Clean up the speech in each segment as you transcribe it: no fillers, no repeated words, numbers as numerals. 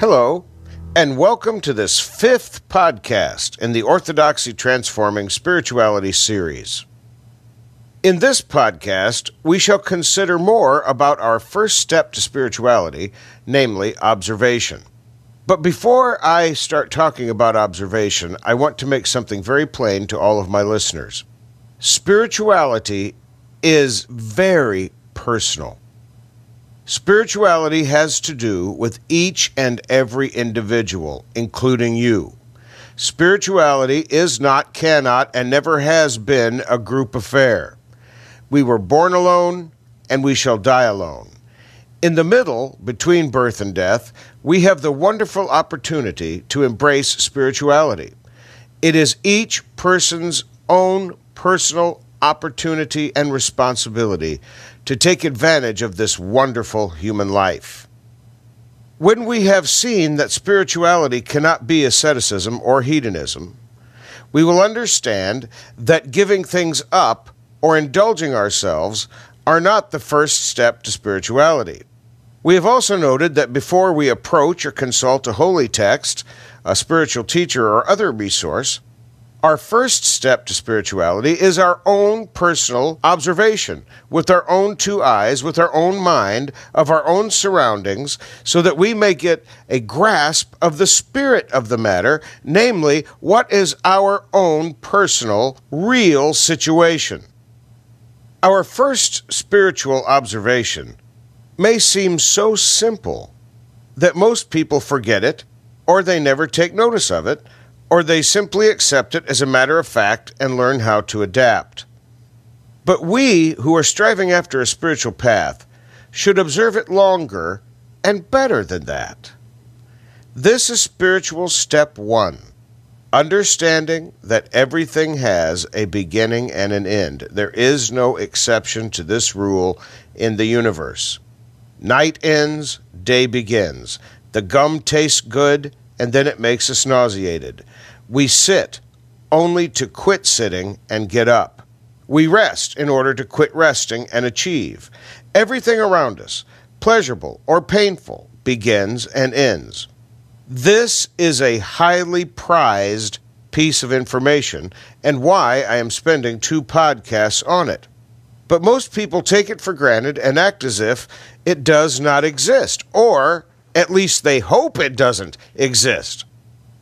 Hello, and welcome to this fifth podcast in the Orthodoxy Transforming Spirituality series. In this podcast, we shall consider more about our first step to spirituality, namely observation. But before I start talking about observation, I want to make something very plain to all of my listeners. Spirituality is very personal. Spirituality has to do with each and every individual, including you. Spirituality is not, cannot, and never has been a group affair. We were born alone, and we shall die alone. In the middle, between birth and death, we have the wonderful opportunity to embrace spirituality. It is each person's own personal opportunity and responsibility to take advantage of this wonderful human life. When we have seen that spirituality cannot be asceticism or hedonism, we will understand that giving things up or indulging ourselves are not the first step to spirituality. We have also noted that before we approach or consult a holy text, a spiritual teacher, or other resource, our first step to spirituality is our own personal observation, with our own two eyes, with our own mind, of our own surroundings, so that we may get a grasp of the spirit of the matter, namely, what is our own personal, real situation. Our first spiritual observation may seem so simple that most people forget it, or they never take notice of it, or they simply accept it as a matter of fact and learn how to adapt. But we, who are striving after a spiritual path, should observe it longer and better than that. This is spiritual step 1, understanding that everything has a beginning and an end. There is no exception to this rule in the universe. Night ends, day begins. The gum tastes good, and then it makes us nauseated. We sit only to quit sitting and get up. We rest in order to quit resting and achieve. Everything around us, pleasurable or painful, begins and ends. This is a highly prized piece of information, and why I am spending 2 podcasts on it. But most people take it for granted and act as if it does not exist, or at least they hope it doesn't exist.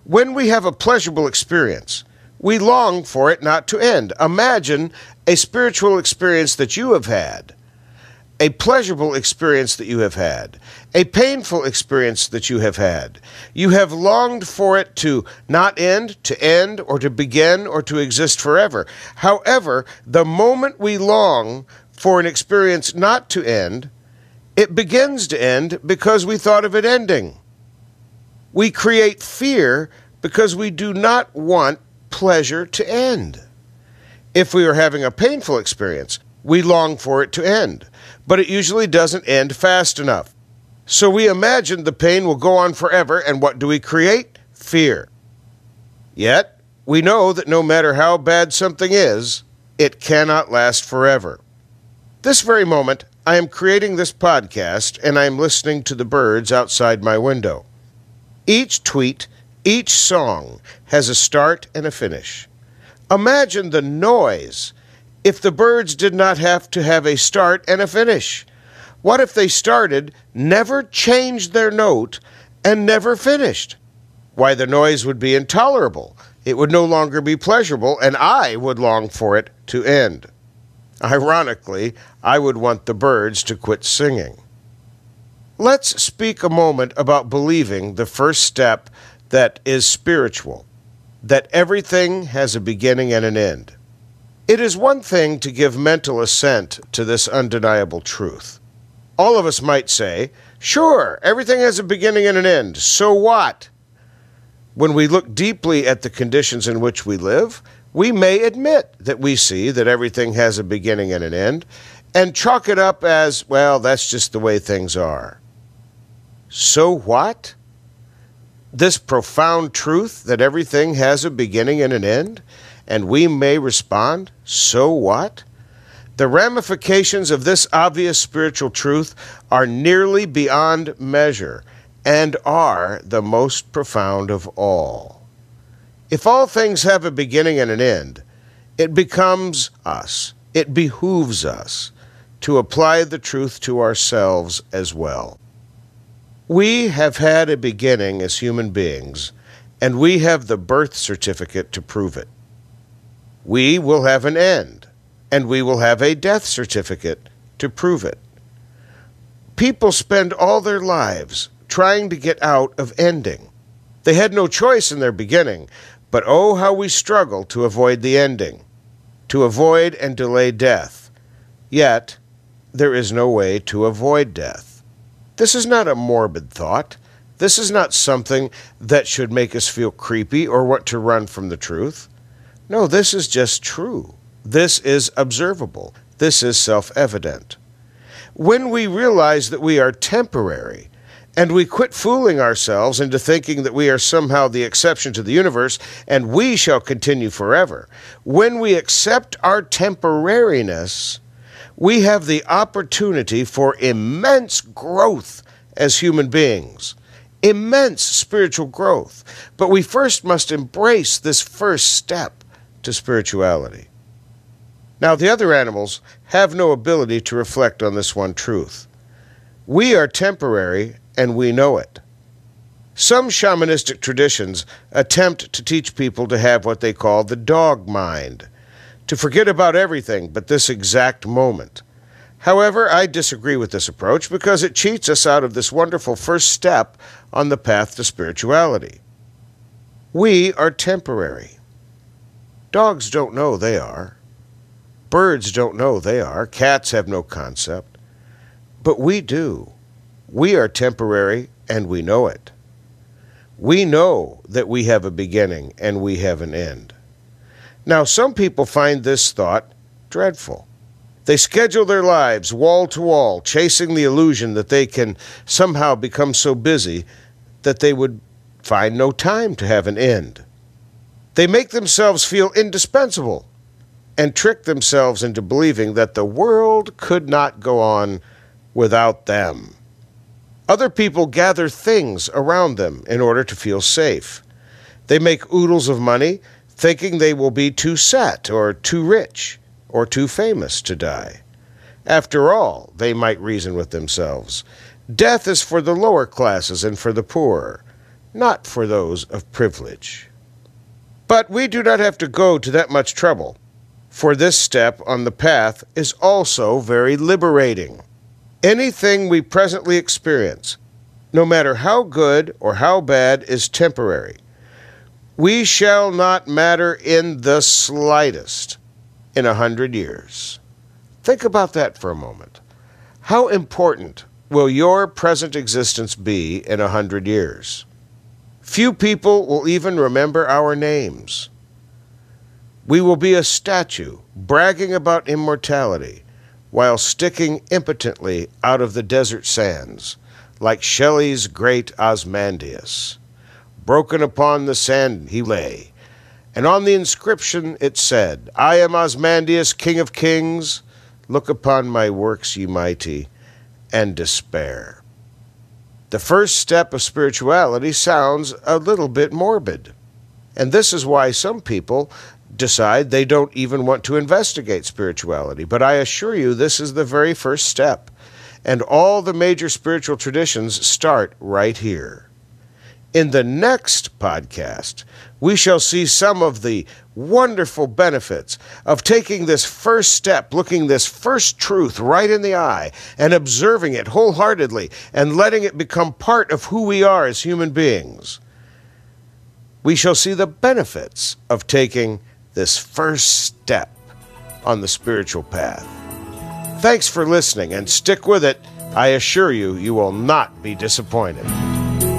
When we have a pleasurable experience, we long for it not to end. Imagine a spiritual experience that you have had, a pleasurable experience that you have had, a painful experience that you have had. You have longed for it to not end, or to begin, or to exist forever. However, the moment we long for an experience not to end, it begins to end because we thought of it ending. We create fear because we do not want pleasure to end. If we are having a painful experience, we long for it to end, but it usually doesn't end fast enough. So we imagine the pain will go on forever, and what do we create? Fear. Yet, we know that no matter how bad something is, it cannot last forever. This very moment, I am creating this podcast, and I am listening to the birds outside my window. Each tweet, each song has a start and a finish. Imagine the noise if the birds did not have to have a start and a finish. What if they started, never changed their note, and never finished? Why, the noise would be intolerable. It would no longer be pleasurable, and I would long for it to end. Ironically, I would want the birds to quit singing. Let's speak a moment about believing the first step that is spiritual, that everything has a beginning and an end. It is one thing to give mental assent to this undeniable truth. All of us might say, sure, everything has a beginning and an end, so what? When we look deeply at the conditions in which we live, we may admit that we see that everything has a beginning and an end, and chalk it up as, well, that's just the way things are. So what? This profound truth that everything has a beginning and an end, and we may respond, so what? The ramifications of this obvious spiritual truth are nearly beyond measure, and are the most profound of all. If all things have a beginning and an end, it becomes us, it behooves us to apply the truth to ourselves as well. We have had a beginning as human beings, and we have the birth certificate to prove it. We will have an end, and we will have a death certificate to prove it. People spend all their lives trying to get out of ending. They had no choice in their beginning, but oh, how we struggle to avoid the ending, to avoid and delay death. Yet, there is no way to avoid death. This is not a morbid thought. This is not something that should make us feel creepy or want to run from the truth. No, this is just true. This is observable. This is self-evident. When we realize that we are temporary, and we quit fooling ourselves into thinking that we are somehow the exception to the universe, and we shall continue forever, when we accept our temporariness, we have the opportunity for immense growth as human beings, immense spiritual growth. But we first must embrace this first step to spirituality. Now, the other animals have no ability to reflect on this one truth. We are temporary, and we know it. Some shamanistic traditions attempt to teach people to have what they call the dog mind, to forget about everything but this exact moment. However, I disagree with this approach because it cheats us out of this wonderful first step on the path to spirituality. We are temporary. Dogs don't know they are. Birds don't know they are. Cats have no concept. But we do. We are temporary, and we know it. We know that we have a beginning and we have an end. Now, some people find this thought dreadful. They schedule their lives wall to wall, chasing the illusion that they can somehow become so busy that they would find no time to have an end. They make themselves feel indispensable and trick themselves into believing that the world could not go on without them. Other people gather things around them in order to feel safe. They make oodles of money, thinking they will be too set or too rich or too famous to die. After all, they might reason with themselves, death is for the lower classes and for the poor, not for those of privilege. But we do not have to go to that much trouble, for this step on the path is also very liberating. Anything we presently experience, no matter how good or how bad, is temporary. We shall not matter in the slightest in 100 years. Think about that for a moment. How important will your present existence be in 100 years? Few people will even remember our names. We will be a statue bragging about immortality while sticking impotently out of the desert sands, like Shelley's great Ozymandias. Broken upon the sand he lay, and on the inscription it said, I am Ozymandias, King of Kings. Look upon my works, ye mighty, and despair. The first step of spirituality sounds a little bit morbid, and this is why some people decide they don't even want to investigate spirituality. But I assure you, this is the very first step, and all the major spiritual traditions start right here. In the next podcast, we shall see some of the wonderful benefits of taking this first step, looking this first truth right in the eye and observing it wholeheartedly and letting it become part of who we are as human beings. We shall see the benefits of taking this first step on the spiritual path. Thanks for listening, and stick with it. I assure you, you will not be disappointed.